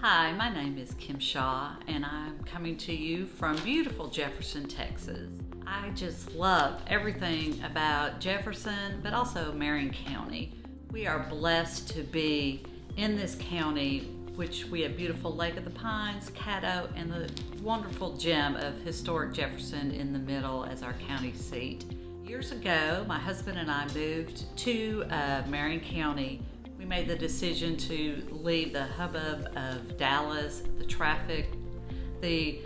Hi, my name is Kim Shaw, and I'm coming to you from beautiful Jefferson, Texas. I just love everything about Jefferson, but also Marion County. We are blessed to be in this county, which we have beautiful Lake of the Pines, Caddo, and the wonderful gem of historic Jefferson in the middle as our county seat. Years ago, my husband and I moved to Marion County. We made the decision to leave the hubbub of Dallas, the traffic, the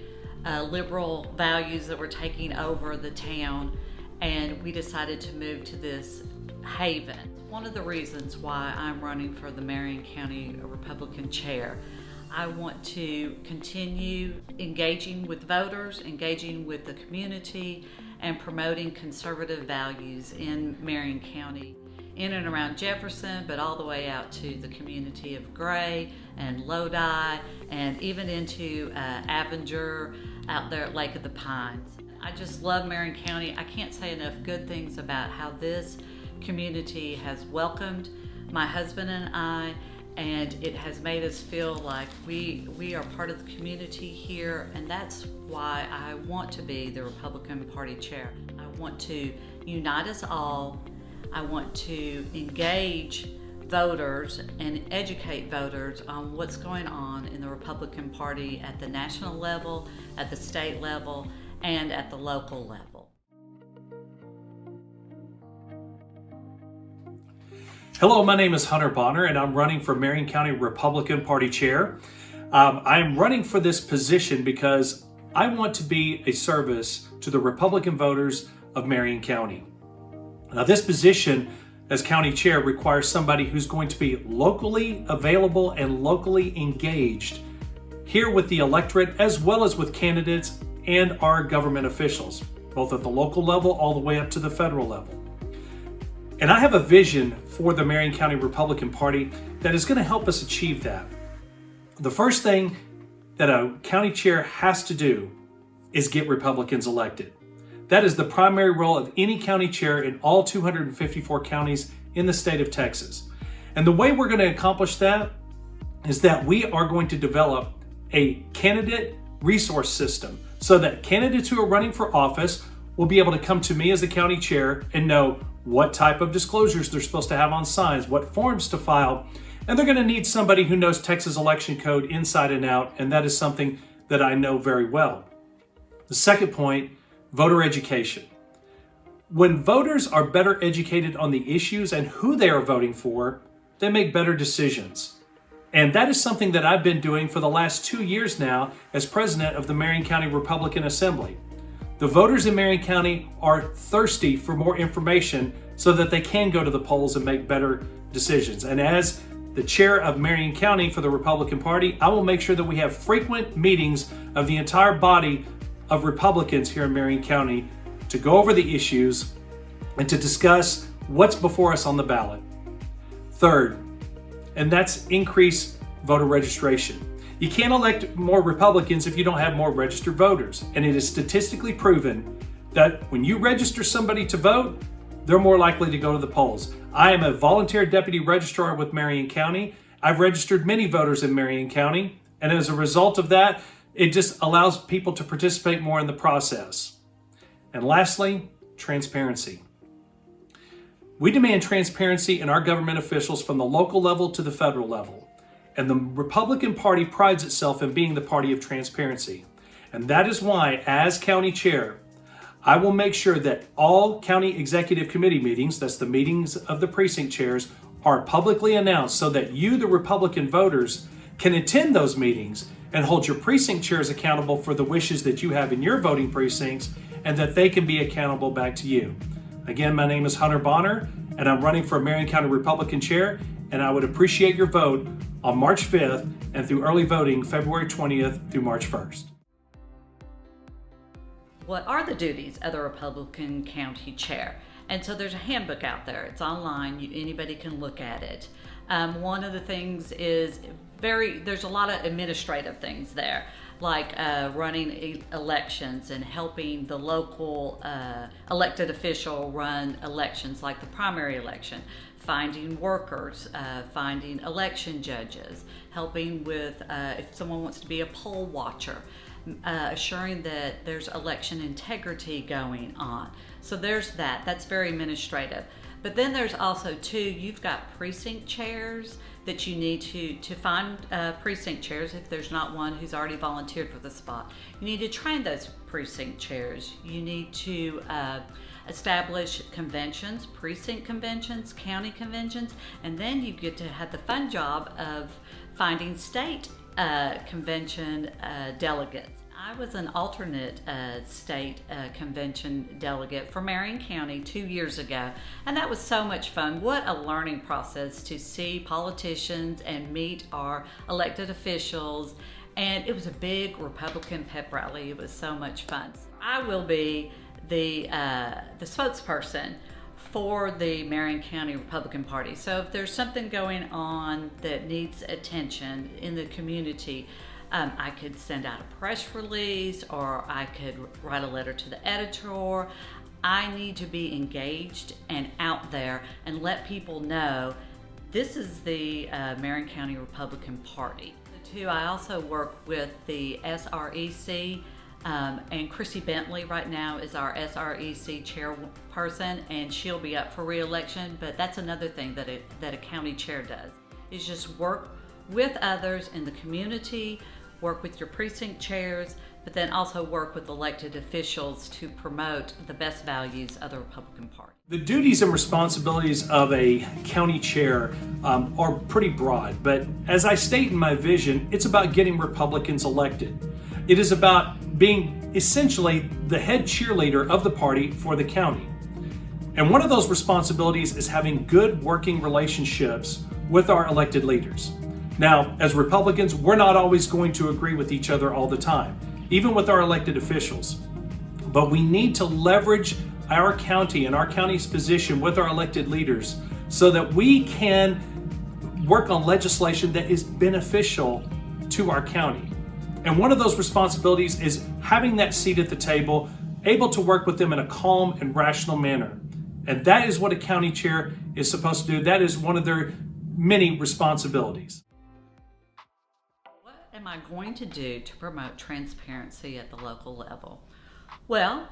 liberal values that were taking over the town, and we decided to move to this haven. One of the reasons why I'm running for the Marion County Republican chair. I want to continue engaging with voters, engaging with the community, and promoting conservative values in Marion County, in and around Jefferson, but all the way out to the community of Gray and Lodi, and even into Avenger out there at Lake of the Pines. I just love Marion County. I can't say enough good things about how this community has welcomed my husband and I, and it has made us feel like we are part of the community here, and that's why I want to be the Republican Party chair. I want to unite us all. I want to engage voters and educate voters on what's going on in the Republican Party at the national level, at the state level, and at the local level. Hello, my name is Hunter Bonner, and I'm running for Marion County Republican Party Chair. I'm running for this position because I want to be a service to the Republican voters of Marion County. Now, this position as county chair requires somebody who's going to be locally available and locally engaged here with the electorate, as well as with candidates and our government officials, both at the local level all the way up to the federal level. And I have a vision for the Marion County Republican Party that is going to help us achieve that. The first thing that a county chair has to do is get Republicans elected. That is the primary role of any county chair in all 254 counties in the state of Texas. And the way we're going to accomplish that is that we are going to develop a candidate resource system so that candidates who are running for office will be able to come to me as the county chair and know what type of disclosures they're supposed to have on signs, what forms to file, and they're going to need somebody who knows Texas election code inside and out, and that is something that I know very well. The second point, voter education. When voters are better educated on the issues and who they are voting for, they make better decisions. And that is something that I've been doing for the last 2 years now as president of the Marion County Republican Assembly. The voters in Marion County are thirsty for more information so that they can go to the polls and make better decisions. And as the chair of Marion County for the Republican Party, I will make sure that we have frequent meetings of the entire body of Republicans here in Marion County to go over the issues and to discuss what's before us on the ballot. Third, and that's increase voter registration. You can't elect more Republicans if you don't have more registered voters. And it is statistically proven that when you register somebody to vote, they're more likely to go to the polls. I am a volunteer deputy registrar with Marion County. I've registered many voters in Marion County. And as a result of that, it just allows people to participate more in the process. And lastly, transparency. We demand transparency in our government officials from the local level to the federal level. And the Republican Party prides itself in being the party of transparency. And that is why, as county chair, I will make sure that all county executive committee meetings, that's the meetings of the precinct chairs, are publicly announced so that you, the Republican voters, can attend those meetings and hold your precinct chairs accountable for the wishes that you have in your voting precincts, and that they can be accountable back to you. Again, my name is Hunter Bonner, and I'm running for Marion County Republican chair, and I would appreciate your vote on March 5th and through early voting February 20th through March 1st. What are the duties of the Republican County Chair? And so there's a handbook out there. It's online. Anybody can look at it. One of the things is there's a lot of administrative things there, like running elections and helping the local elected official run elections, like the primary election, finding workers, finding election judges, helping with if someone wants to be a poll watcher, assuring that there's election integrity going on. So there's that. That's very administrative. But then there's also too, you've got precinct chairs that you need to find precinct chairs if there's not one who's already volunteered for the spot. You need to train those precinct chairs. You need to establish conventions, precinct conventions, county conventions, and then you get to have the fun job of finding state convention delegates. I was an alternate state convention delegate for Marion County 2 years ago, and that was so much fun. What a learning process to see politicians and meet our elected officials, and it was a big Republican pep rally. It was so much fun. I will be the spokesperson for the Marion County Republican Party. So if there's something going on that needs attention in the community, I could send out a press release, or I could write a letter to the editor. I need to be engaged and out there and let people know this is the Marion County Republican Party. I also work with the SREC, and Chrissy Bentley right now is our SREC chairperson, and she'll be up for re-election. But that's another thing that a county chair does, is just work with others in the community, work with your precinct chairs, but then also work with elected officials to promote the best values of the Republican Party. The duties and responsibilities of a county chair are pretty broad, but as I state in my vision, it's about getting Republicans elected. It is about being essentially the head cheerleader of the party for the county. And one of those responsibilities is having good working relationships with our elected leaders. Now, as Republicans, we're not always going to agree with each other all the time, even with our elected officials. But we need to leverage our county and our county's position with our elected leaders so that we can work on legislation that is beneficial to our county. And one of those responsibilities is having that seat at the table, able to work with them in a calm and rational manner. And that is what a county chair is supposed to do. That is one of their many responsibilities. What am I going to do to promote transparency at the local level? Well,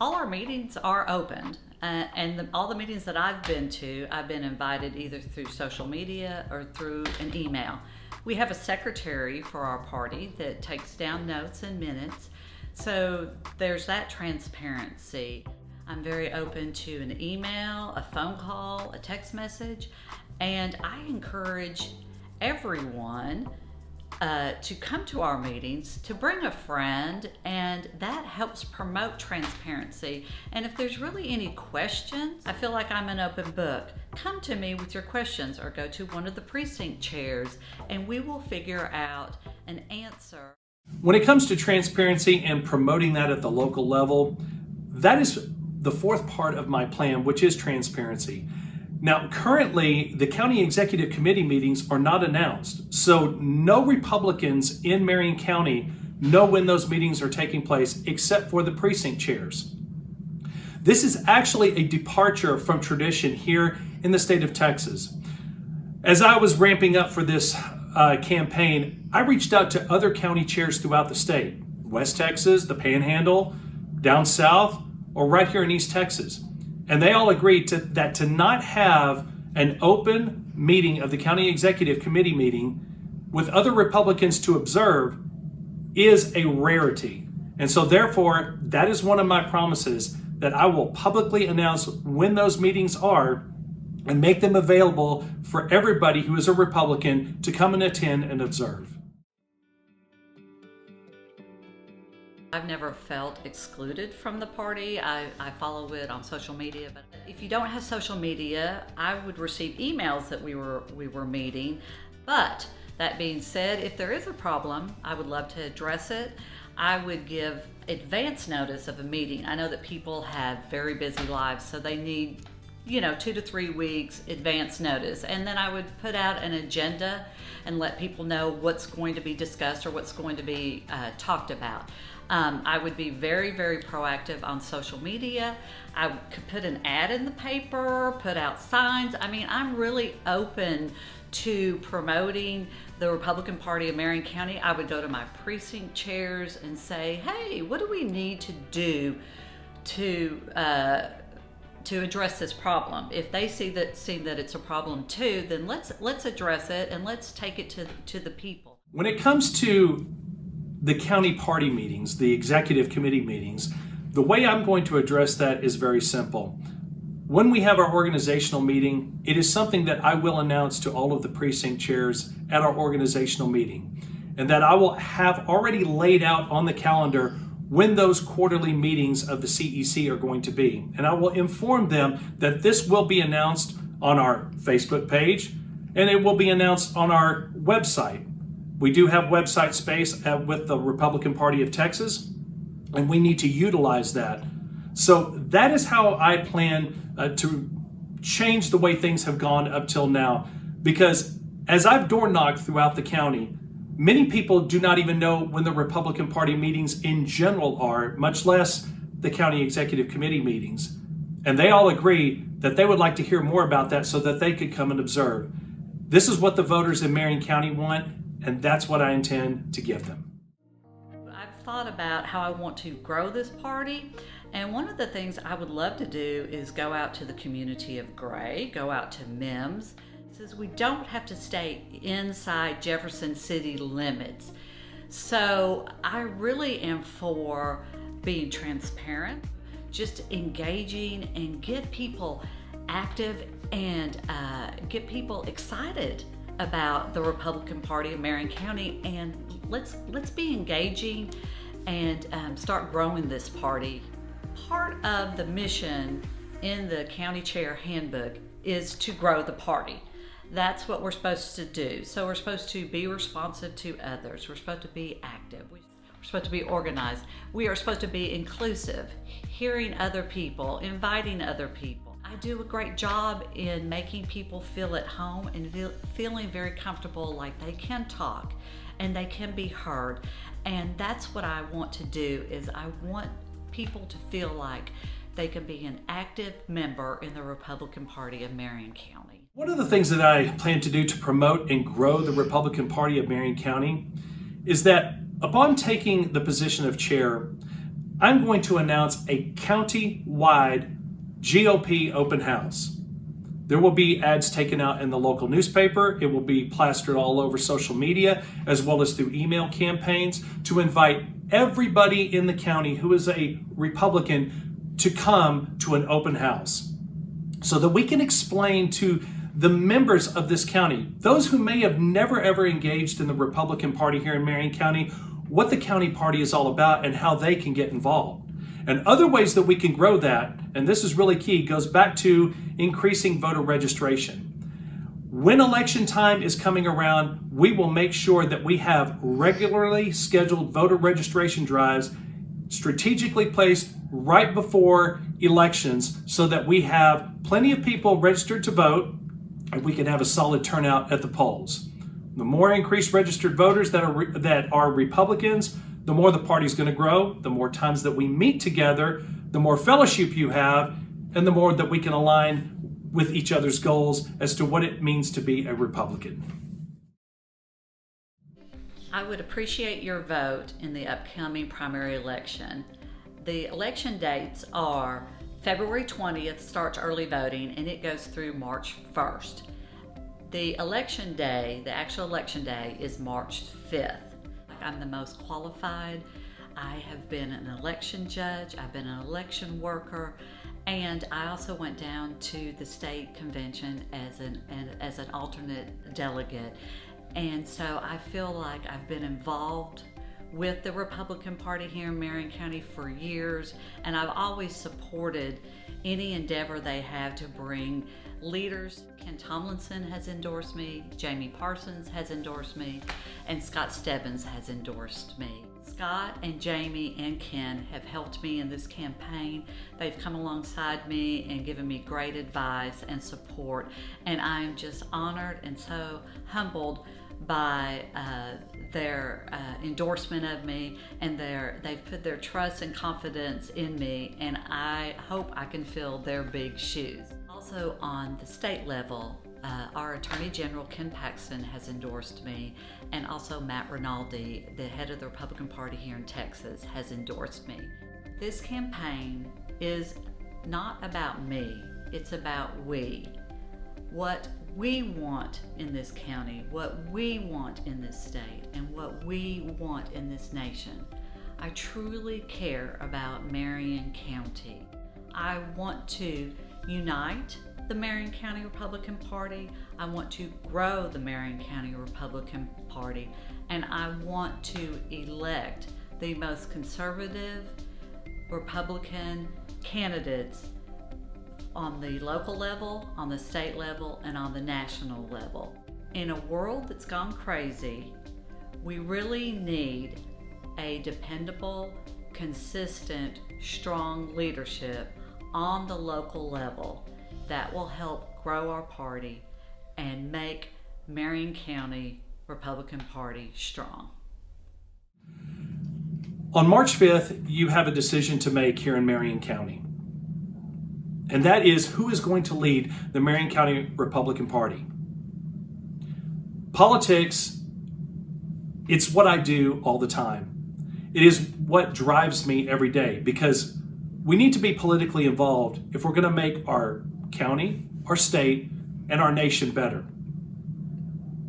all our meetings are open, and all the meetings that I've been invited either through social media or through an email. We have a secretary for our party that takes down notes and minutes, so there's that transparency. I'm very open to an email, a phone call, a text message, and I encourage everyone to come to our meetings, to bring a friend, and that helps promote transparency. And if there's really any questions, I feel like I'm an open book. Come to me with your questions, or go to one of the precinct chairs, and we will figure out an answer. When it comes to transparency and promoting that at the local level, that is the fourth part of my plan, which is transparency. Now, currently, the County Executive Committee meetings are not announced, so no Republicans in Marion County know when those meetings are taking place except for the precinct chairs. This is actually a departure from tradition here in the state of Texas. As I was ramping up for this campaign, I reached out to other county chairs throughout the state, West Texas, the Panhandle, down south, or right here in East Texas. And they all agreed that to not have an open meeting of the County Executive Committee meeting with other Republicans to observe is a rarity. And so therefore, that is one of my promises, that I will publicly announce when those meetings are and make them available for everybody who is a Republican to come and attend and observe. I've never felt excluded from the party. I follow it on social media, but if you don't have social media, I would receive emails that we were meeting. But that being said, if there is a problem, I would love to address it. I would give advance notice of a meeting. I know that people have very busy lives, so they need 2 to 3 weeks advance notice. And then I would put out an agenda and let people know what's going to be discussed or what's going to be talked about. I would be very, very proactive on social media. I could put an ad in the paper, put out signs. I mean, I'm really open to promoting the Republican Party of Marion County. I would go to my precinct chairs and say, hey, what do we need to do to address this problem? If they see that it's a problem too, then let's address it and let's take it to the people. When it comes to the county party meetings, the executive committee meetings, the way I'm going to address that is very simple. When we have our organizational meeting, it is something that I will announce to all of the precinct chairs at our organizational meeting, and that I will have already laid out on the calendar when those quarterly meetings of the CEC are going to be. And I will inform them that this will be announced on our Facebook page, and it will be announced on our website. We do have website space with the Republican Party of Texas, and we need to utilize that. So that is how I plan to change the way things have gone up till now, because as I've door knocked throughout the county, many people do not even know when the Republican Party meetings in general are, much less the county executive committee meetings. And they all agree that they would like to hear more about that so that they could come and observe. This is what the voters in Marion County want, and that's what I intend to give them. I've thought about how I want to grow this party, and one of the things I would love to do is go out to the community of Gray, go out to MIMS. Says we don't have to stay inside Jefferson city limits. So I really am for being transparent, just engaging and get people active and get people excited about the Republican Party of Marion County, and let's be engaging and start growing this party. Part of the mission in the county chair handbook is to grow the party. That's what we're supposed to do. So we're supposed to be responsive to others. We're supposed to be active. We're supposed to be organized. We are supposed to be inclusive, hearing other people, inviting other people. I do a great job in making people feel at home and feeling very comfortable, like they can talk and they can be heard. And that's what I want to do, is I want people to feel like they can be an active member in the Republican Party of Marion County. One of the things that I plan to do to promote and grow the Republican Party of Marion County is that upon taking the position of chair, I'm going to announce a county-wide GOP open house. There will be ads taken out in the local newspaper. It will be plastered all over social media, as well as through email campaigns, to invite everybody in the county who is a Republican to come to an open house, so that we can explain to the members of this county, those who may have never ever engaged in the Republican Party here in Marion County, what the county party is all about and how they can get involved. And other ways that we can grow that, and this is really key, goes back to increasing voter registration. When election time is coming around, we will make sure that we have regularly scheduled voter registration drives strategically placed right before elections, so that we have plenty of people registered to vote and we can have a solid turnout at the polls. The more increased registered voters that are Republicans, the more the party's going to grow. The more times that we meet together, the more fellowship you have, and the more that we can align with each other's goals as to what it means to be a Republican. I would appreciate your vote in the upcoming primary election. The election dates are February 20th starts early voting, and it goes through March 1st. The election day, the actual election day, is March 5th. I'm the most qualified. I have been an election judge, I've been an election worker, and I also went down to the state convention as an alternate delegate. And so I feel like I've been involved with the Republican Party here in Marion County for years, and I've always supported any endeavor they have to bring leaders. Ken Tomlinson has endorsed me, Jamie Parsons has endorsed me, and Scott Stebbins has endorsed me. Scott and Jamie and Ken have helped me in this campaign. They've come alongside me and given me great advice and support, and I am just honored and so humbled by their endorsement of me, and they've put their trust and confidence in me, and I hope I can fill their big shoes. Also on the state level, our Attorney General, Ken Paxton, has endorsed me, and also Matt Rinaldi, the head of the Republican Party here in Texas, has endorsed me. This campaign is not about me, it's about we. What we want in this county, what we want in this state, and what we want in this nation. I truly care about Marion County. I want to unite the Marion County Republican Party. I want to grow the Marion County Republican Party, and I want to elect the most conservative Republican candidates on the local level, on the state level, and on the national level. In a world that's gone crazy, we really need a dependable, consistent, strong leadership on the local level that will help grow our party and make Marion County Republican Party strong. On March 5th, you have a decision to make here in Marion County. And that is who is going to lead the Marion County Republican Party. Politics, it's what I do all the time. It is what drives me every day, because we need to be politically involved if we're going to make our county, our state, and our nation better.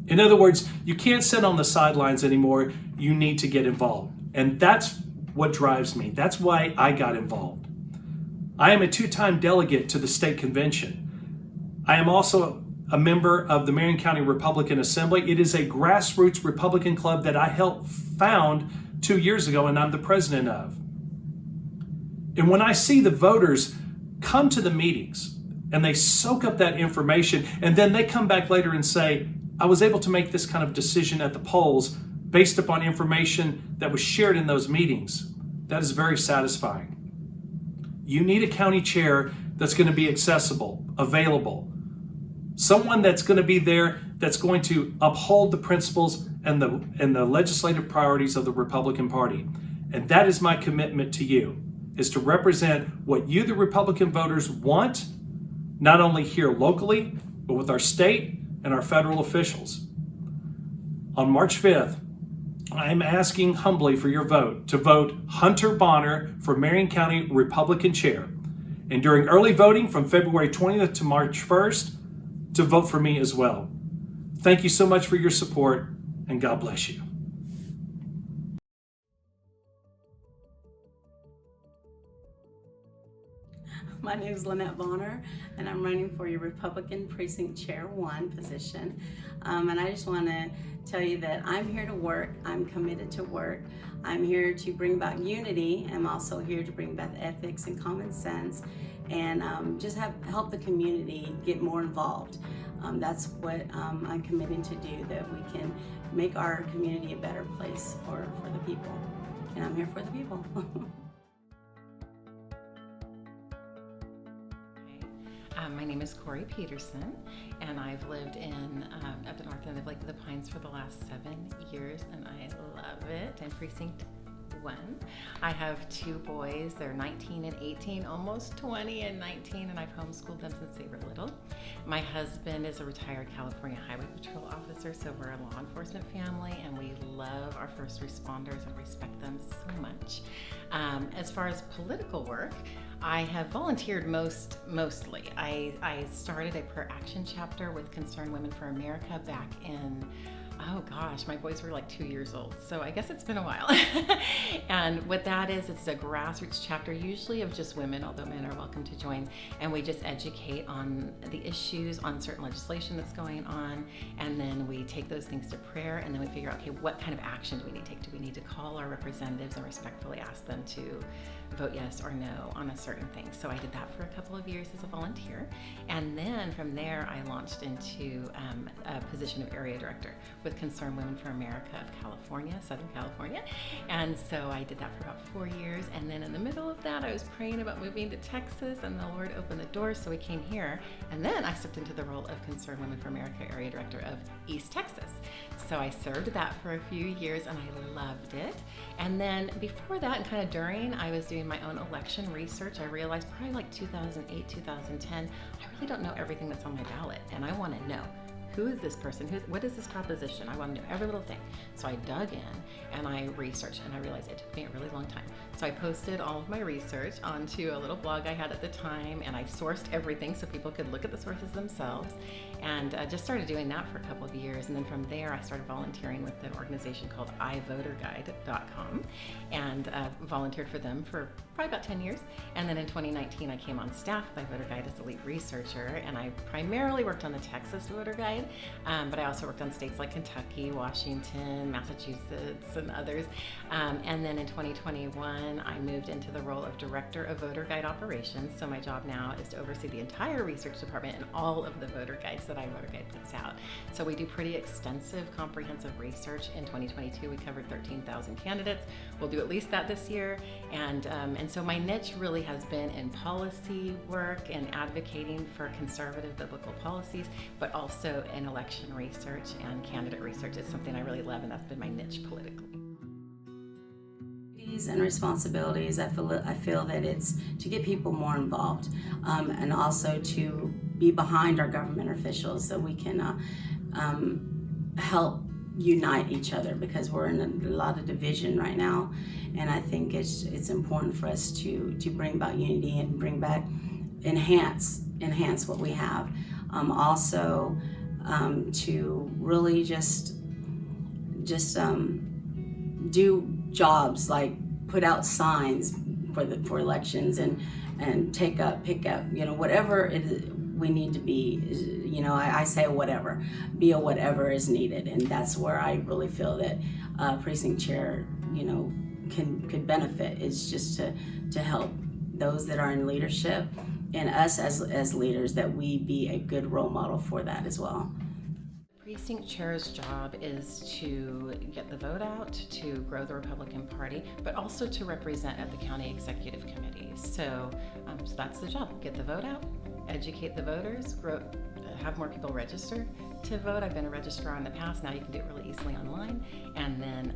In other words, you can't sit on the sidelines anymore. You need to get involved. And that's what drives me. That's why I got involved. I am a two-time delegate to the state convention. I am also a member of the Marion County Republican Assembly. It is a grassroots Republican club that I helped found 2 years ago, and I'm the president of. And when I see the voters come to the meetings and they soak up that information, and then they come back later and say, I was able to make this kind of decision at the polls based upon information that was shared in those meetings, that is very satisfying. You need a county chair that's going to be accessible, available, someone that's going to be there that's going to uphold the principles and the legislative priorities of the Republican Party. And that is my commitment to you, is to represent what you, the Republican voters, want, not only here locally, but with our state and our federal officials. On March 5th, I'm asking humbly for your vote to vote Hunter Bonner for Marion County Republican Chair. And during early voting from February 20th to March 1st, to vote for me as well. Thank you so much for your support, and God bless you. My name is Lynnette Bonner, and I'm running for your Republican Precinct Chair 1 position. And I just want to tell you that I'm here to work. I'm committed to work. I'm here to bring about unity. I'm also here to bring about ethics and common sense, and just help the community get more involved. That's what I'm committing to do, that we can make our community a better place for the people. And I'm here for the people. My name is Kori Peterson, and I've lived in up the north end of Lake of the Pines for the last 7 years, and I love it. I'm Precinct 1. I have 2 boys. They're 19 and 18, almost 20 and 19, and I've homeschooled them since they were little. My husband is a retired California Highway Patrol officer, so we're a law enforcement family, and we love our first responders and respect them so much. As far as political work, I have volunteered mostly. I started a prayer action chapter with Concerned Women for America back in, oh gosh, my boys were like 2 years old, so I guess it's been a while. And what that is, it's a grassroots chapter, usually of just women, although men are welcome to join, and we just educate on the issues, on certain legislation that's going on, and then we take those things to prayer, and then we figure out, okay, what kind of action do we need to take? Do we need to call our representatives and respectfully ask them to vote yes or no on a certain thing. So I did that for a couple of years as a volunteer. And then from there, I launched into a position of area director with Concerned Women for America of California, Southern California. And so I did that for about 4 years. And then in the middle of that, I was praying about moving to Texas, and the Lord opened the doors, so we came here. And then I stepped into the role of Concerned Women for America area director of East Texas. So I served that for a few years, and I loved it. And then before that, and kind of during, I was doing my own election research. I realized probably like 2008, 2010, I really don't know everything that's on my ballot, and I want to know. Who is this person? What is this proposition? I want to know every little thing. So I dug in and I researched, and I realized it took me a really long time. So I posted all of my research onto a little blog I had at the time, and I sourced everything so people could look at the sources themselves, and just started doing that for a couple of years. And then from there, I started volunteering with an organization called iVoterGuide.com, and volunteered for them for probably about 10 years. And then in 2019, I came on staff with iVoterGuide as the lead researcher, and I primarily worked on the Texas voter guide. But I also worked on states like Kentucky, Washington, Massachusetts, and others. And then in 2021, I moved into the role of Director of Voter Guide Operations. So my job now is to oversee the entire research department and all of the voter guides that iVoterGuide puts out. So we do pretty extensive, comprehensive research. In 2022, we covered 13,000 candidates. We'll do at least that this year. And so my niche really has been in policy work and advocating for conservative biblical policies, but also in election research and candidate research. Is something I really love, and that's been my niche politically. And responsibilities, I feel that it's to get people more involved, and also to be behind our government officials so we can help unite each other, because we're in a lot of division right now, and I think it's important for us to bring about unity and bring back, enhance what we have. Also to really just do jobs like put out signs for elections and pick up, whatever it is we need to be, I say whatever, be a whatever is needed. And that's where I really feel that precinct chair, could benefit, is just to help those that are in leadership, and us as leaders, that we be a good role model for that as well. Precinct chair's job is to get the vote out, to grow the Republican Party, but also to represent at the county executive committee. So that's the job: get the vote out, educate the voters, have more people register to vote. I've been a registrar in the past. Now you can do it really easily online. And then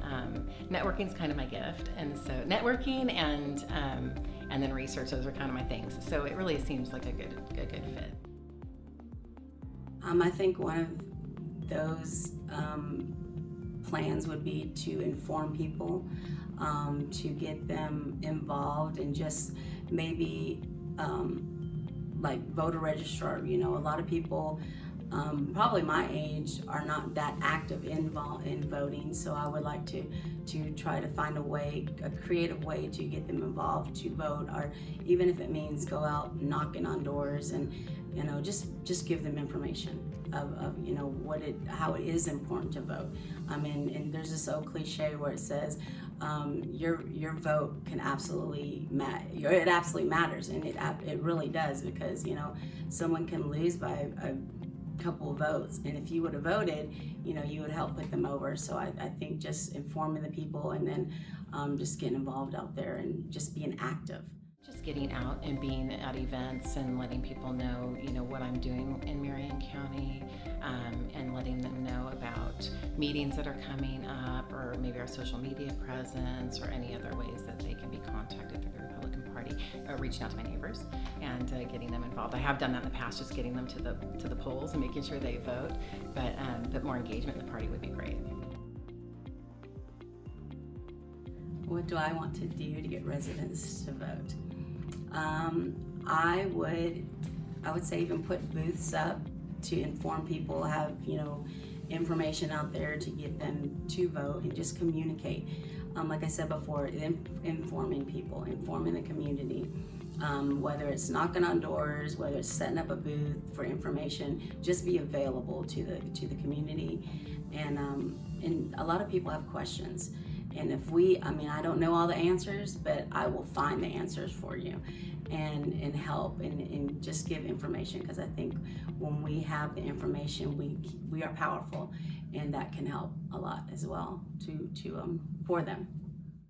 networking is kind of my gift, and so networking and then research, those are kind of my things. So it really seems like a good fit. I think one of those plans would be to inform people, to get them involved, and just maybe like voter registrar. A lot of people probably my age are not that active in voting, so I would like to try to find a creative way to get them involved to vote, or even if it means go out knocking on doors and just give them information of how it is important to vote. And there's this old cliche where it says your vote can absolutely it absolutely matters, and it really does, because someone can lose by a couple of votes, and if you would have voted, you would help put them over. So I think just informing the people, and then just getting involved out there and just being active. Just getting out and being at events and letting people know, what I'm doing in Marion County, and letting them know about meetings that are coming up, or maybe our social media presence, or any other ways that they can be contacted through the Republican Party, or reaching out to my neighbors and getting them involved. I have done that in the past, just getting them to the polls and making sure they vote, but more engagement in the party would be great. What do I want to do to get residents to vote? I would say even put booths up to inform people, have information out there to get them to vote, and just communicate. Like I said before, informing people, informing the community, whether it's knocking on doors, whether it's setting up a booth for information, just be available to the community. And a lot of people have questions. And if I don't know all the answers, but I will find the answers for you and help and just give information, because I think when we have the information, we are powerful, and that can help a lot as well for them.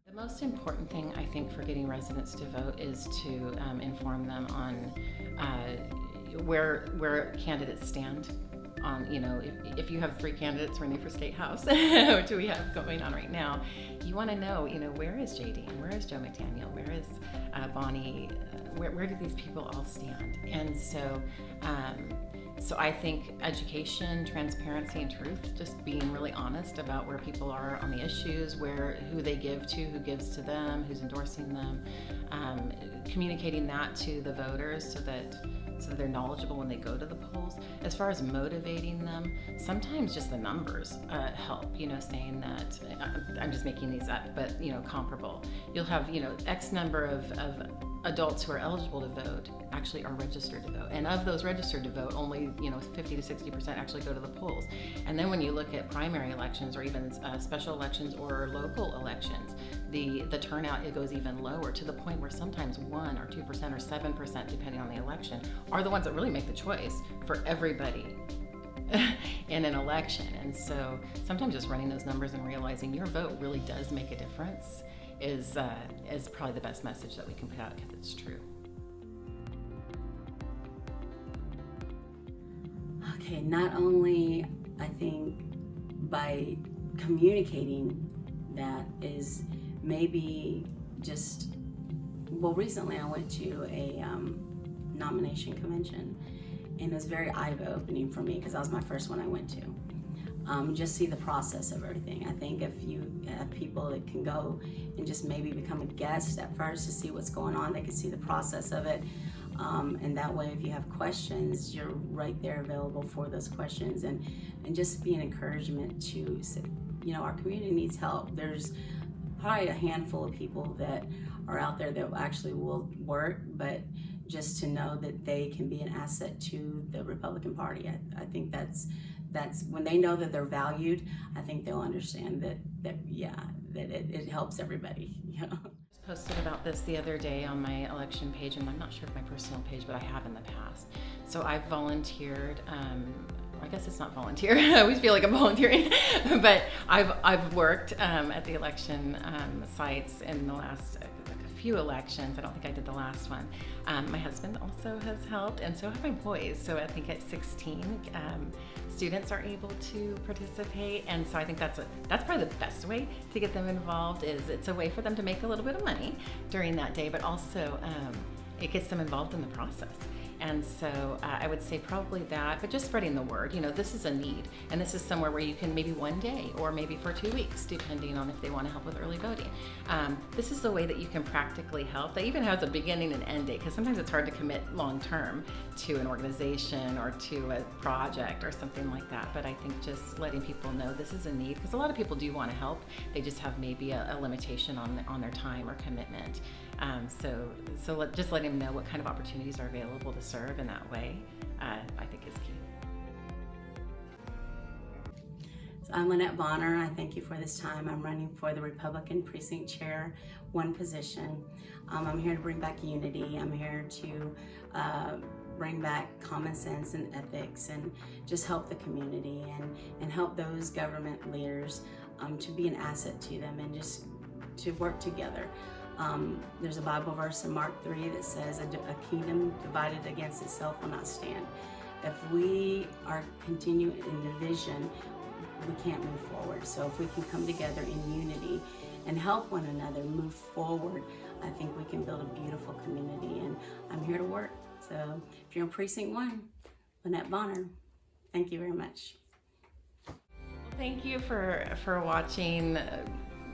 The most important thing, I think, for getting residents to vote is to inform them on where candidates stand. If you have 3 candidates running for State House, which we have going on right now, you want to know, where is JD, and where is Joe McDaniel, where is Bonnie, where do these people all stand? And so I think education, transparency, and truth, just being really honest about where people are on the issues, who they give to, who gives to them, who's endorsing them, communicating that to the voters so that they're knowledgeable when they go to the polls. As far as motivating them, sometimes just the numbers help, saying that, I'm just making these up, but, comparable. You'll have, X number of adults who are eligible to vote actually are registered to vote. And of those registered to vote, only 50 to 60% actually go to the polls. And then when you look at primary elections or even special elections or local elections, the turnout, it goes even lower, to the point where sometimes 1 or 2% or 7%, depending on the election, are the ones that really make the choice for everybody in an election. And so sometimes just running those numbers and realizing your vote really does make a difference is probably the best message that we can put out, because it's true. Okay, not only, I think, by communicating that is maybe just, recently I went to a nomination convention, and it was very eye-opening for me because that was my first one I went to. Just see the process of everything. I think if you have people that can go and just maybe become a guest at first to see what's going on, they can see the process of it. And that way, if you have questions, you're right there available for those questions, and just be an encouragement to, our community needs help. There's probably a handful of people that are out there that actually will work, but just to know that they can be an asset to the Republican Party. I think that's when they know that they're valued, I think they'll understand that it helps everybody. Posted about this the other day on my election page, and I'm not sure if my personal page, but I have in the past. So I've volunteered. I guess it's not volunteer. I always feel like I'm volunteering, but I've worked at the election sites in the last few elections. I don't think I did the last one. My husband also has helped, and so have my boys. So I think at 16, students are able to participate, and so I think that's probably the best way to get them involved. Is it's a way for them to make a little bit of money during that day, but also it gets them involved in the process. And so I would say probably that, but just spreading the word. This is a need, and this is somewhere where you can maybe one day or maybe for 2 weeks, depending on if they want to help with early voting. This is the way that you can practically help. That even has a beginning and end date, because sometimes it's hard to commit long term to an organization or to a project or something like that. But I think just letting people know this is a need, because a lot of people do want to help. They just have maybe a limitation on their time or commitment. So just letting them know what kind of opportunities are available to serve in that way, I think is key. So I'm Lynnette Bonner. I thank you for this time. I'm running for the Republican Precinct Chair 1 position. I'm here to bring back unity. I'm here to bring back common sense and ethics, and just help the community and help those government leaders to be an asset to them, and just to work together. There's a Bible verse in Mark 3 that says, a kingdom divided against itself will not stand. If we are continuing in division, we can't move forward. So if we can come together in unity and help one another move forward, I think we can build a beautiful community, and I'm here to work. So if you're in Precinct 1, Lynnette Bonner, thank you very much. Thank you for watching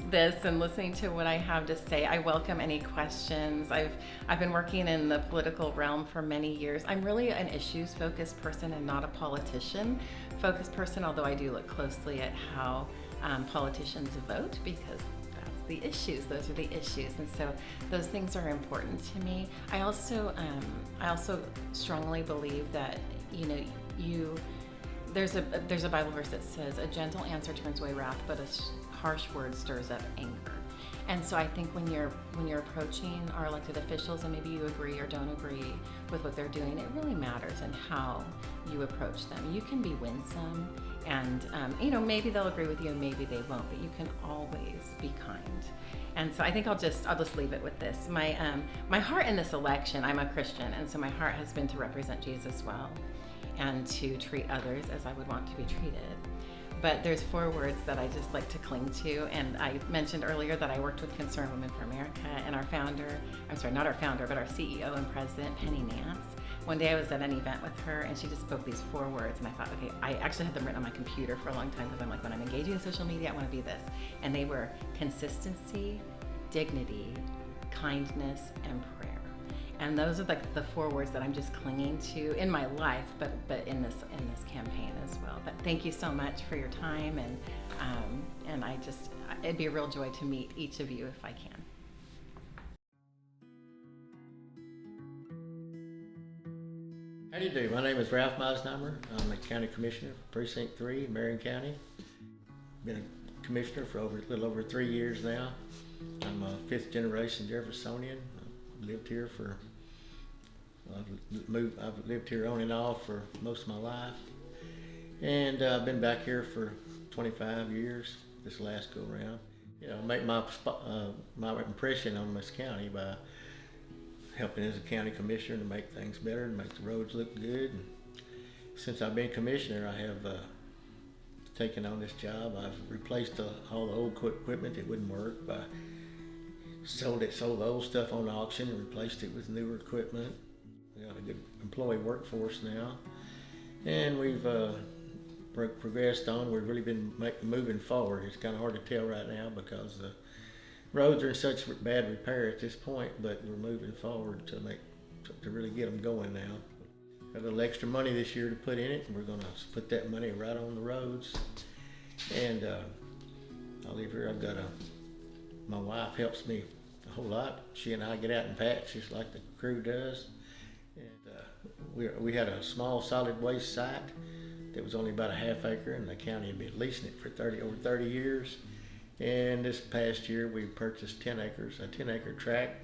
this and listening to what I have to say. I welcome any questions. I've been working in the political realm for many years. I'm really an issues-focused person and not a politician-focused person, although I do look closely at how politicians vote, because that's the issues. Those are the issues, and so those things are important to me. I also strongly believe that there's a Bible verse that says, a gentle answer turns away wrath, but a harsh word stirs up anger. And so I think when you're approaching our elected officials, and maybe you agree or don't agree with what they're doing, it really matters in how you approach them. You can be winsome, and maybe they'll agree with you, and maybe they won't. But you can always be kind. And so I think I'll just leave it with this. My heart in this election, I'm a Christian, and so my heart has been to represent Jesus well, and to treat others as I would want to be treated. But there's 4 words that I just like to cling to, and I mentioned earlier that I worked with Concerned Women for America, and our CEO and president, Penny Nance. One day I was at an event with her, and she just spoke these 4 words, and I thought, okay, I actually had them written on my computer for a long time, because I'm like, when I'm engaging in social media, I want to be this. And they were consistency, dignity, kindness, and prayer. And those are like the 4 words that I'm just clinging to in my life, but in this campaign as well. But thank you so much for your time, and it'd be a real joy to meet each of you if I can. How do you do? My name is Ralph Meisenheimer. I'm the County Commissioner for Precinct 3 in Marion County. Been a commissioner for a little over 3 years now. I'm a 5th generation Jeffersonian. I've lived here I've lived here on and off for most of my life. And I've been back here for 25 years this last go around. Make my impression on this county by helping as a county commissioner to make things better and make the roads look good. And since I've been commissioner, I have taken on this job. I've replaced all the old equipment that wouldn't work. I sold the old stuff on auction and replaced it with newer equipment. We got a good employee workforce now, and we've progressed on. We've really been moving forward. It's kind of hard to tell right now because the roads are in such bad repair at this point, but we're moving forward to really get them going now. Got a little extra money this year to put in it, and we're going to put that money right on the roads. And I live here. My wife helps me a whole lot. She and I get out and patch just like the crew does. And we had a small solid waste site that was only about a half acre, and the county had been leasing it for over 30 years. And this past year we purchased 10 acres, a 10-acre tract,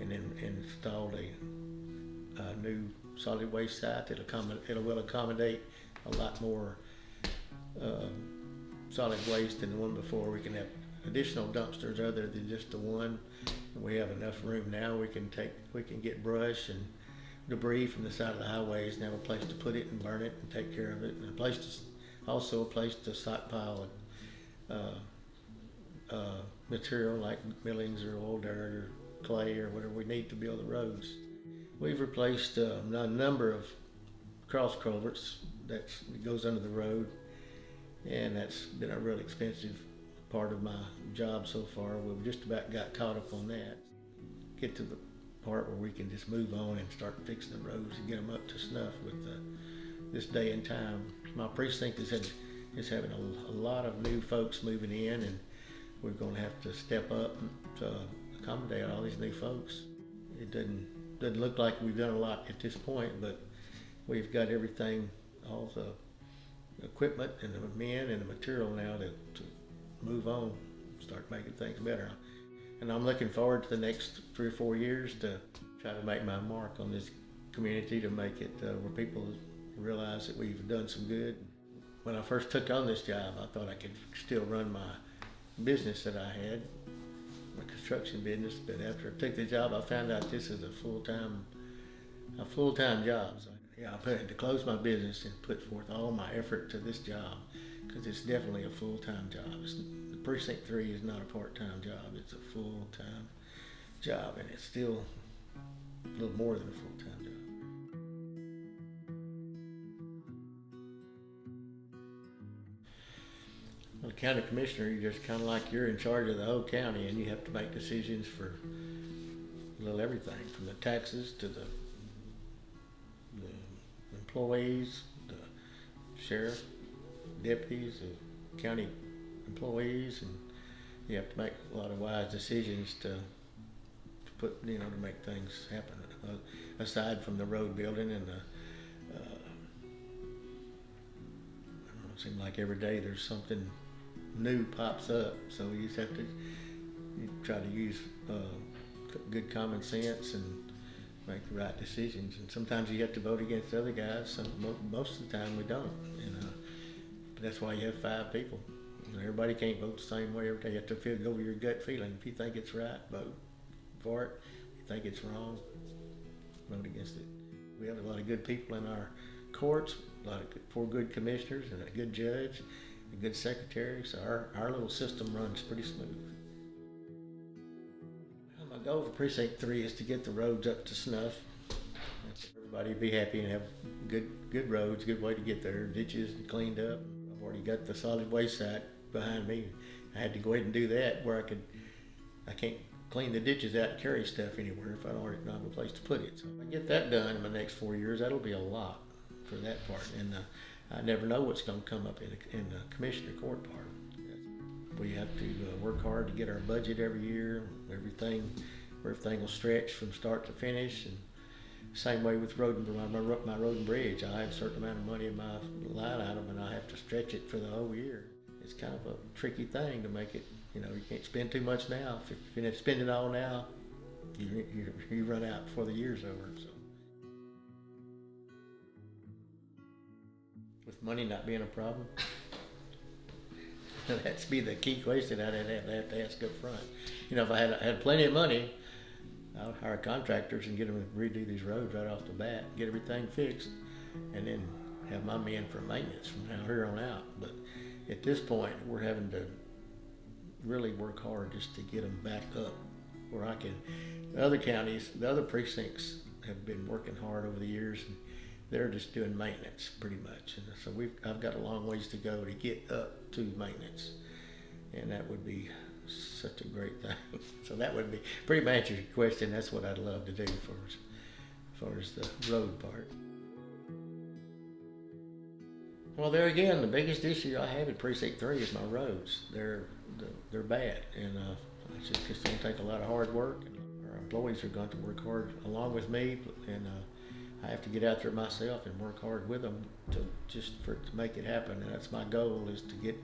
and then installed a new solid waste site that will accommodate a lot more solid waste than the one before. We can have additional dumpsters other than just the one. And we have enough room now. We can get brush and debris from the side of the highways and have a place to put it and burn it and take care of it, and also a place to stockpile material like millings or oil dirt or clay or whatever we need to build the roads. We've replaced a number of cross culverts that goes under the road, and that's been a real expensive part of my job so far. We've just about got caught up on that. Get to the part where we can just move on and start fixing the roads and get them up to snuff with this day and time. My precinct is having a lot of new folks moving in, and we're going to have to step up to accommodate all these new folks. It doesn't look like we've done a lot at this point, but we've got everything, all the equipment and the men and the material now to move on, start making things better. And I'm looking forward to the next 3 or 4 years to try to make my mark on this community, to make it where people realize that we've done some good. When I first took on this job, I thought I could still run my business that I had, my construction business, but after I took the job, I found out this is a full-time job. So I had to close my business and put forth all my effort to this job, because it's definitely a full-time job. The Precinct 3 is not a part-time job, it's a full-time job, and it's still a little more than a full-time job. Well, the county commissioner, you're just kind of like you're in charge of the whole county, and you have to make decisions for a little everything, from the taxes to the employees, the sheriff, deputies, the county employees, and you have to make a lot of wise decisions to make things happen. Aside from the road building and it seems like every day there's something new pops up. So you just have to try to use good common sense and make the right decisions. And sometimes you have to vote against other guys. Most of the time we don't. But that's why you have 5 people. Everybody can't vote the same way every day. You have to go with your gut feeling. If you think it's right, vote for it. If you think it's wrong, vote against it. We have a lot of good people in our courts, 4 good commissioners and a good judge, a good secretary. So our little system runs pretty smooth. Well, my goal for Precinct 3 is to get the roads up to snuff. Everybody be happy and have good roads, good way to get there, ditches cleaned up. I've already got the solid waste site behind me. I had to go ahead and do that where I can't clean the ditches out and carry stuff anywhere if I don't have a place to put it. So if I get that done in the next 4 years, that'll be a lot for that part. And I never know what's going to come up in the commissioner court part. We have to work hard to get our budget every year. Everything will stretch from start to finish. And same way with my road and bridge. I have a certain amount of money in my line item, and I have to stretch it for the whole year. It's kind of a tricky thing to make it. You can't spend too much now. If you spend it all now, you run out before the year's over. So, with money not being a problem, that's be the key question I'd have to ask up front. If I had plenty of money, I would hire contractors and get them to redo these roads right off the bat, get everything fixed, and then have my men for maintenance from here on out. But at this point, we're having to really work hard just to get them back up where I can. The other counties, the other precincts have been working hard over the years, and they're just doing maintenance pretty much. And so I've got a long ways to go to get up to maintenance, and that would be such a great thing. So that would be pretty much answers your question. That's what I'd love to do as far as the road part. Well, there again, the biggest issue I have in Precinct 3 is my roads. They're bad, and it's going to take a lot of hard work. And our employees are going to work hard along with me, and I have to get out there myself and work hard with them to make it happen. And that's my goal, is to get.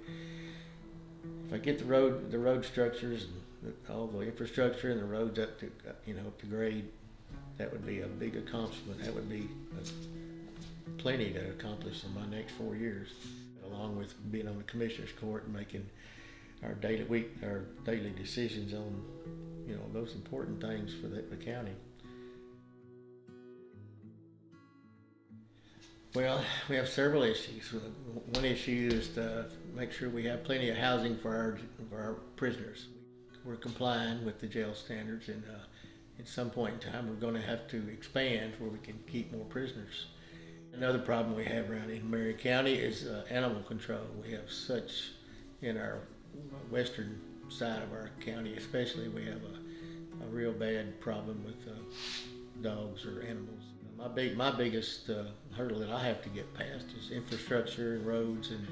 If I get the road structures and all the infrastructure and the roads up to grade, that would be a big accomplishment. That would be plenty to accomplish in my next 4 years, along with being on the commissioner's court and making our daily decisions on those important things for the county. Well, we have several issues. One issue is to make sure we have plenty of housing for our prisoners. We're complying with the jail standards, and at some point in time we're going to have to expand where we can keep more prisoners. Another problem we have around in Marion County is animal control. We have such, in our western side of our county especially, we have a real bad problem with dogs or animals. My biggest hurdle that I have to get past is infrastructure and roads, and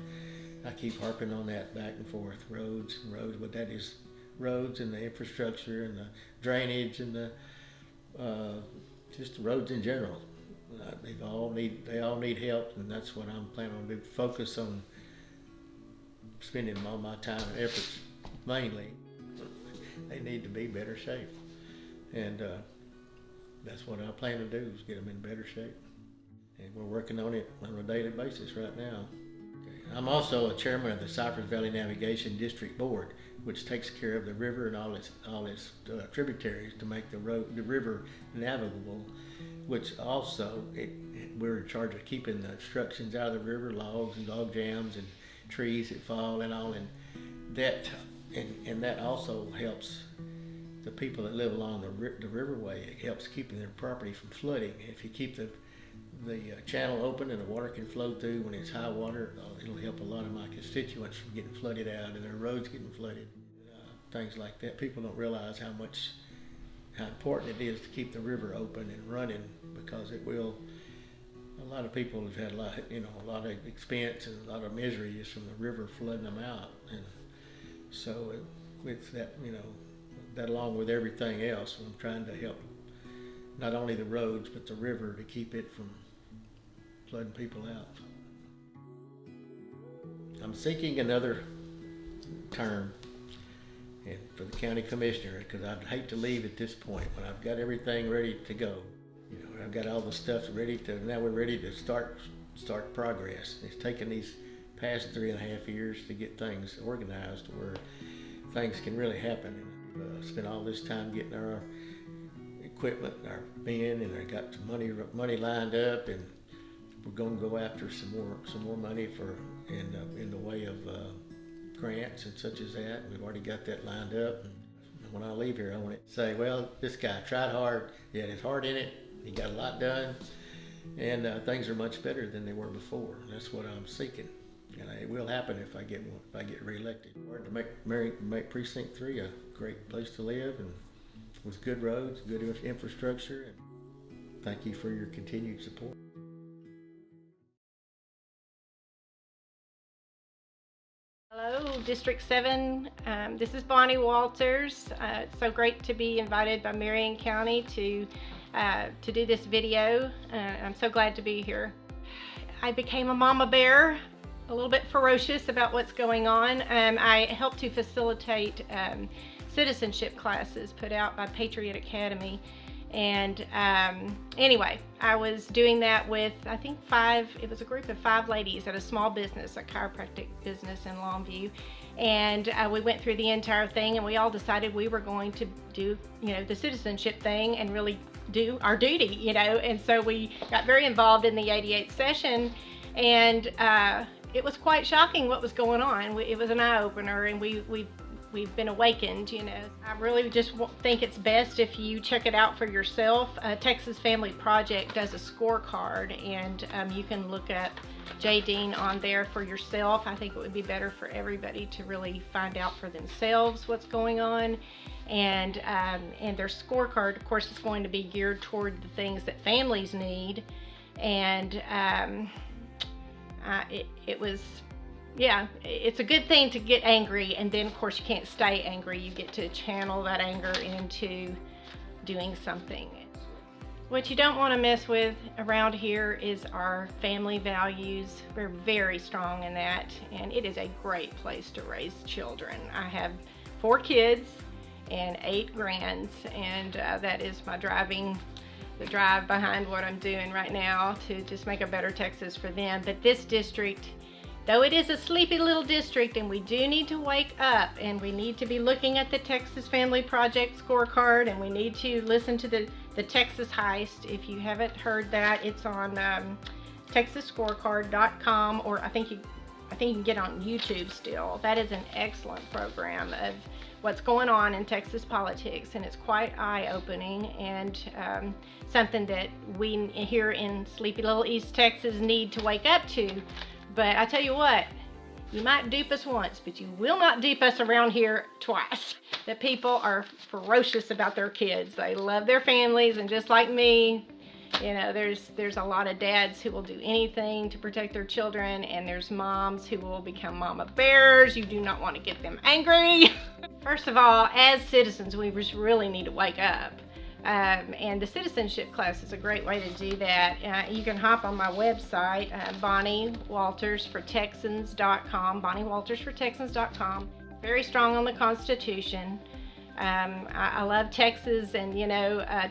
I keep harping on that back and forth, roads, but that is roads and the infrastructure and the drainage and the just the roads in general. They all need help, and that's what I'm planning on doing. Focus on spending all my time and efforts mainly. They need to be in better shape, and that's what I plan to do, is get them in better shape. And we're working on it on a daily basis right now. I'm also a chairman of the Cypress Valley Navigation District Board, which takes care of the river and all its tributaries to make the river navigable, which also we're in charge of keeping the obstructions out of the river, logs and log jams and trees that fall and all, and that also helps the people that live along the riverway. It helps keeping their property from flooding. If you keep the channel open and the water can flow through when it's high water, it'll help a lot of my constituents from getting flooded out and their roads getting flooded. Things like that. People don't realize how important it is to keep the river open and running, because it will. A lot of people have had a lot of expense and a lot of misery just from the river flooding them out, and so with that, that along with everything else, I'm trying to help not only the roads but the river to keep it from flooding people out. I'm seeking another term, and for the county commissioner, because I'd hate to leave at this point when I've got everything ready to go. You know, I've got all the stuff ready to, now we're ready to start progress. It's taken these past 3.5 years to get things organized where things can really happen. Spent all this time getting our equipment, our men, and I got some money lined up, and we're going to go after some more money for in the way of grants and such as that. We've already got that lined up. And when I leave here, I want to say, well, this guy tried hard. He had his heart in it. He got a lot done, and things are much better than they were before. That's what I'm seeking, and it will happen if I get reelected. To make Precinct 3 a great place to live, and with good roads, good infrastructure. And thank you for your continued support. Hello, District 7. This is Bonnie Walters. It's so great to be invited by Marion County to do this video. I'm so glad to be here. I became a mama bear, a little bit ferocious about what's going on. I helped to facilitate citizenship classes put out by Patriot Academy. And anyway, I was doing that with, I think it was a group of 5 ladies at a small business, a chiropractic business in Longview. And we went through the entire thing, and we all decided we were going to do, the citizenship thing and really do our duty, And so we got very involved in the 88th session, and it was quite shocking what was going on. It was an eye-opener, and we've been awakened, I really just think it's best if you check it out for yourself. Texas Family Project does a scorecard, and you can look at J. Dean on there for yourself. I think it would be better for everybody to really find out for themselves what's going on. And their scorecard, of course, is going to be geared toward the things that families need. And it's a good thing to get angry, and then of course you can't stay angry. You get to channel that anger into doing something. What you don't want to mess with around here is our family values. We're very strong in that, and it is a great place to raise children. I have 4 kids and 8 grands, and that is the drive behind what I'm doing right now, to just make a better Texas for them. But this district, though it is a sleepy little district, and we do need to wake up, and we need to be looking at the Texas Family Project scorecard, and we need to listen to the Texas Heist. If you haven't heard that, it's on texasscorecard.com, or I think you can get on YouTube still. That is an excellent program of what's going on in Texas politics, and it's quite eye-opening, and something that we here in sleepy little East Texas need to wake up to. But I tell you what, you might dupe us once, but you will not dupe us around here twice. The people are ferocious about their kids. They love their families, and just like me, there's a lot of dads who will do anything to protect their children, and there's moms who will become mama bears. You do not want to get them angry. First of all, as citizens, we just really need to wake up. And the citizenship class is a great way to do that. You can hop on my website, BonnieWaltersForTexans.com, BonnieWaltersForTexans.com. Very strong on the Constitution. I love Texas, and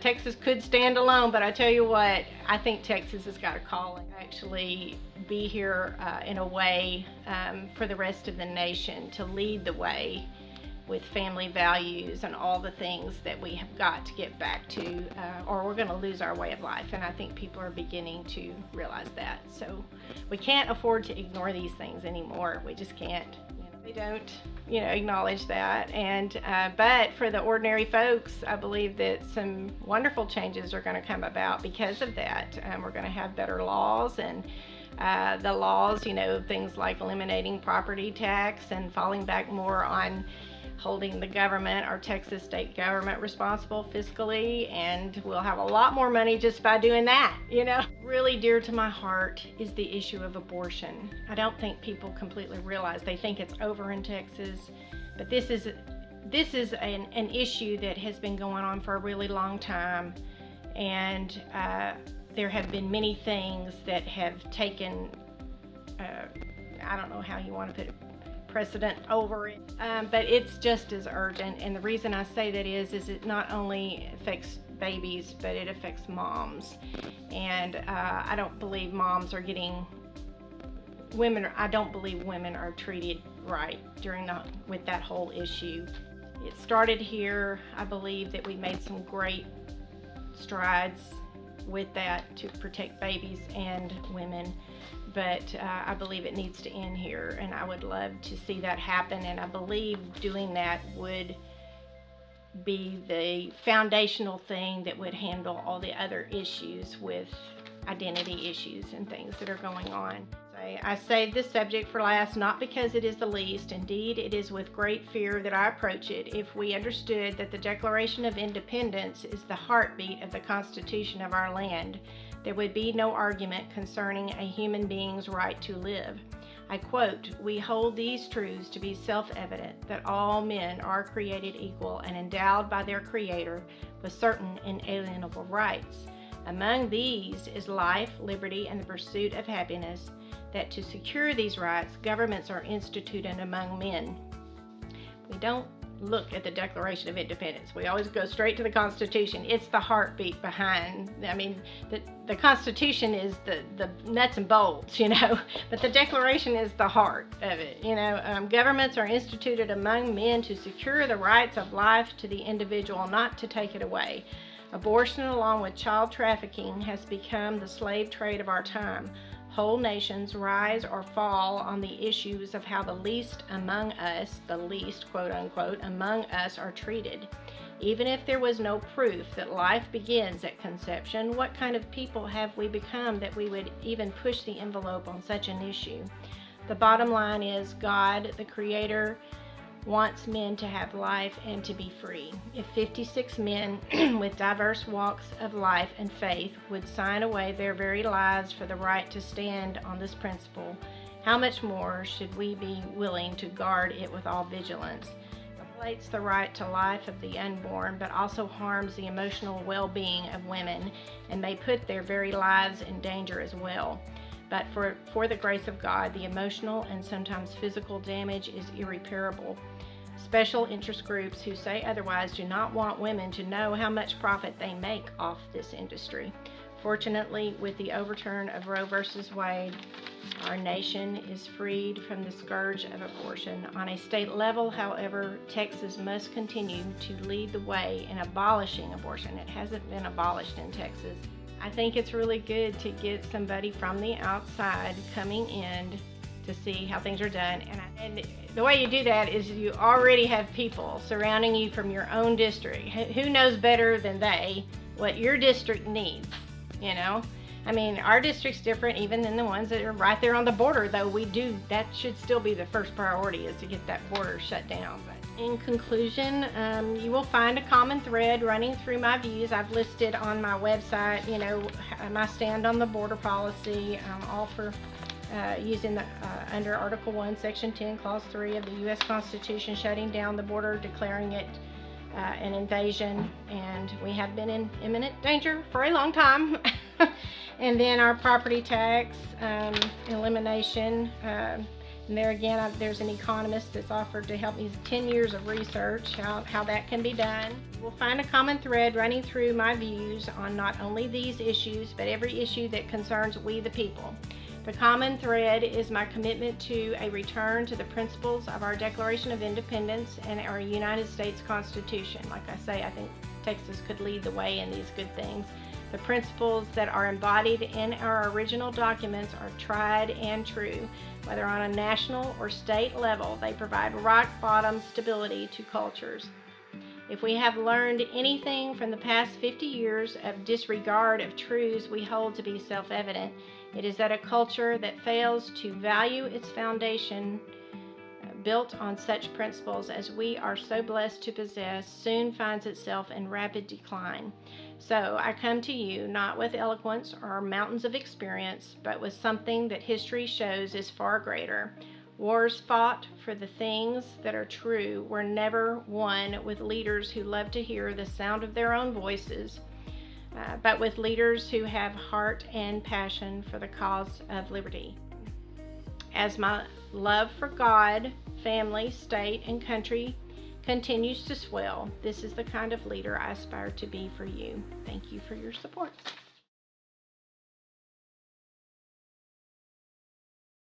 Texas could stand alone, but I tell you what, I think Texas has got a calling to actually be here in a way for the rest of the nation, to lead the way with family values and all the things that we have got to get back to, or we're going to lose our way of life. And I think people are beginning to realize that. So we can't afford to ignore these things anymore. We just can't. They don't, acknowledge that. And but for the ordinary folks, I believe that some wonderful changes are going to come about because of that. We're going to have better laws, and the laws, things like eliminating property tax and falling back more on holding the government, our Texas state government, responsible fiscally, and we'll have a lot more money just by doing that, Really dear to my heart is the issue of abortion. I don't think people completely realize. They think it's over in Texas, but this is an issue that has been going on for a really long time, and there have been many things that have taken, I don't know how you want to put it, precedent over it, but it's just as urgent. And the reason I say that is it not only affects babies, but it affects moms. And I don't believe moms are getting I don't believe women are treated right with that whole issue. It started here. I believe that we made some great strides with that to protect babies and women, but I believe it needs to end here, and I would love to see that happen. And I believe doing that would be the foundational thing that would handle all the other issues with identity issues and things that are going on. I saved this subject for last, not because it is the least. Indeed, it is with great fear that I approach it. If we understood that the Declaration of Independence is the heartbeat of the Constitution of our land, there would be no argument concerning a human being's right to live. I quote, "We hold these truths to be self-evident, that all men are created equal and endowed by their Creator with certain inalienable rights. Among these is life, liberty, and the pursuit of happiness, that to secure these rights, governments are instituted among men." We don't look at the Declaration of Independence. We always go straight to the Constitution. It's the heartbeat behind, the Constitution is the nuts and bolts, but the Declaration is the heart of it. Governments are instituted among men to secure the rights of life to the individual, not to take it away. Abortion, along with child trafficking, has become the slave trade of our time. Whole nations rise or fall on the issues of how the least among us, the least, quote unquote, among us are treated. Even if there was no proof that life begins at conception, what kind of people have we become that we would even push the envelope on such an issue? The bottom line is God, the Creator, wants men to have life and to be free. If 56 men with diverse walks of life and faith would sign away their very lives for the right to stand on this principle, how much more should we be willing to guard it with all vigilance? It violates the right to life of the unborn, but also harms the emotional well-being of women and may put their very lives in danger as well. But for the grace of God, the emotional and sometimes physical damage is irreparable. Special interest groups who say otherwise do not want women to know how much profit they make off this industry. Fortunately, with the overturn of Roe v. Wade, our nation is freed from the scourge of abortion. On a state level, however, Texas must continue to lead the way in abolishing abortion. It hasn't been abolished in Texas. I think it's really good to get somebody from the outside coming in to see how things are done. And the way you do that is you already have people surrounding you from your own district. Who knows better than they what your district needs, Our district's different even than the ones that are right there on the border, though that should still be the first priority, is to get that border shut down. But in conclusion, you will find a common thread running through my views. I've listed on my website, my stand on the border policy, all for using under Article 1, Section 10, Clause 3 of the U.S. Constitution, shutting down the border, declaring it an invasion, and we have been in imminent danger for a long time. And then our property tax elimination. And there again, there's an economist that's offered to help me 10 years of research how that can be done. We'll find a common thread running through my views on not only these issues, but every issue that concerns we the people. The common thread is my commitment to a return to the principles of our Declaration of Independence and our United States Constitution. Like I say, I think Texas could lead the way in these good things. The principles that are embodied in our original documents are tried and true. Whether on a national or state level, they provide rock-bottom stability to cultures. If we have learned anything from the past 50 years of disregard of truths we hold to be self-evident, it is that a culture that fails to value its foundation built on such principles as we are so blessed to possess soon finds itself in rapid decline. So I come to you not with eloquence or mountains of experience, but with something that history shows is far greater. Wars fought for the things that are true were never won with leaders who love to hear the sound of their own voices, but with leaders who have heart and passion for the cause of liberty. As my love for God, family, state, and country continues to swell. This is the kind of leader I aspire to be for you. Thank you for your support.